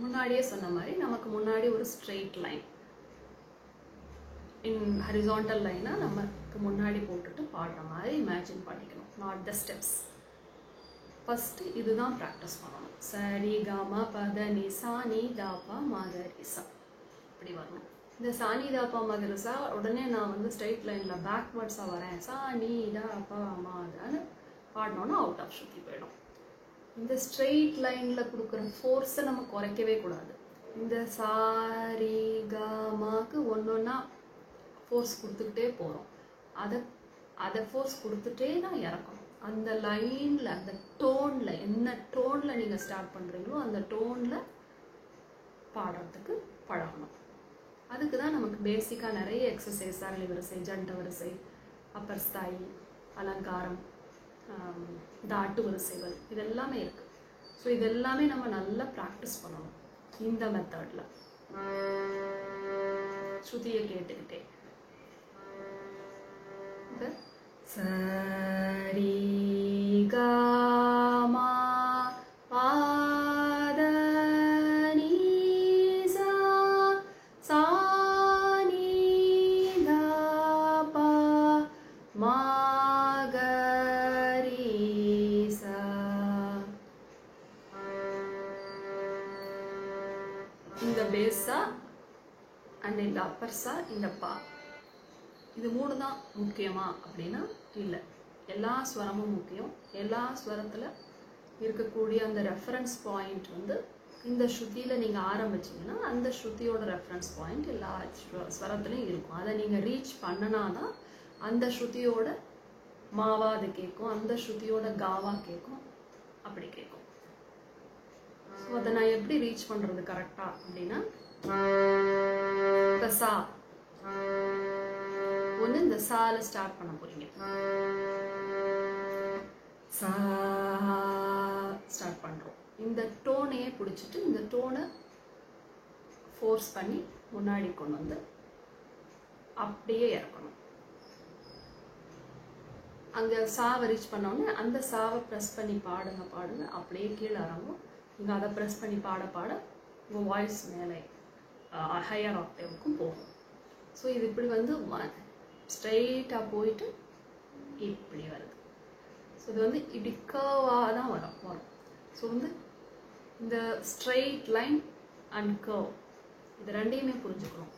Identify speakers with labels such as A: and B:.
A: முன்னாடியே சொன்ன மாதிரி நமக்கு முன்னாடி ஒரு ஸ்ட்ரெயிட் லைன் இன் ஹரிசாண்டல் லைனா நமக்கு முன்னாடி போட்டுட்டு பாடுற மாதிரி இமேஜின் பண்ணிக்கணும். Not the steps. ஃபர்ஸ்ட் இதுதான் ப்ராக்டிஸ் பண்ணணும். சரி கம பத நி சா நீ தாப்பா மகரிசா இப்படி வரணும். இந்த சாணி தாப்பா மகரிசா உடனே நான் வந்து ஸ்ட்ரெயிட் லைனில் பேக்வேர்ட்ஸாக வரேன் சா நீ தாப்பா மாதான்னு பாடினோன்னா அவுட் ஆஃப் ஸ்ருதி போயிடும். இந்த ஸ்ட்ரெயிட் லைனில் கொடுக்குற ஃபோர்ஸை நம்ம குறைக்கவே கூடாது. இந்த சாரி கமாக்கு ஒன்றொன்னா ஃபோர்ஸ் கொடுத்துக்கிட்டே போகிறோம். அதை ஃபோர்ஸ் கொடுத்துட்டே தான் இறக்கணும். அந்த லைனில் அந்த டோனில் என்ன டோனில் நீங்கள் ஸ்டார்ட் பண்ணுறீங்களோ அந்த டோனில் பாடுறதுக்கு பழகணும். அதுக்கு தான் நமக்கு பேசிக்காக நிறைய எக்ஸசைஸ் அரளி வரிசை, ஜண்ட வரிசை, அப்பர் ஸ்தாயி, அலங்காரம், தாட்டு வரிசைகள் இதெல்லாமே இருக்குது. ஸோ இதெல்லாமே நம்ம நல்லா ப்ராக்டிஸ் பண்ணணும் இந்த மெத்தடில் ஸ்ருதியை கேட்டுக்கிட்டே. சரி கமா பாத நீ சா சா நீ தா பா மா க ரி சா. இந்த பேஸா அண்ட் இந்த அப்பர்ஸா இந்த பா இது மூணு தான் முக்கியமா அப்படின்னா இல்லை. எல்லா ஸ்வரமும் முக்கியம். எல்லா ஸ்வரத்தில் இருக்கக்கூடிய அந்த ரெஃபரன்ஸ் பாயிண்ட் வந்து இந்த ஸ்ருதியில் நீங்கள் ஆரம்பிச்சிங்கன்னா அந்த ஸ்ருதியோட ரெஃபரன்ஸ் பாயிண்ட் எல்லா ஸ்வரத்துலையும் இருக்கும். அதை நீங்கள் ரீச் பண்ணனா தான் அந்த ஸ்ருதியோட மாவா அது கேட்கும், அந்த ஸ்ருதியோட காவா கேட்கும், அப்படி கேட்கும். ஸோ அதை நான் எப்படி ரீச் பண்ணுறது கரெக்டாக அப்படின்னா இப்போ சா ஒன்று இந்த சால ஸ்டார்ட் பண்ண போறீங்க. சா ஸ்டார்ட் பண்றோம். இந்த டோனையே பிடிச்சிட்டு இந்த டோனை ஃபோர்ஸ் பண்ணி முன்னாடி கொண்டு வந்து அப்படியே இறக்கணும். அங்கே சாவை ரீச் பண்ணோடனே அந்த சாவை ப்ரெஸ் பண்ணி பாடுங்க பாடுங்க அப்படியே கீழே இறங்கும். நீங்கள் அதை ப்ரெஸ் பண்ணி பாட பாட உங்கள் வாய்ஸ் மேலே ஹையர் ஆக்டேவுக்கும் போகும். ஸோ இது இப்படி வந்து ஸ்ட்ரெயிட்டாக போயிட்டு இப்படி வருது. ஸோ இது வந்து இப்படி கர்வாக தான் வரும். ஸோ வந்து இந்த ஸ்ட்ரெயிட் லைன் அண்ட் கர்வ் இது ரெண்டையுமே புரிஞ்சுக்கணும்.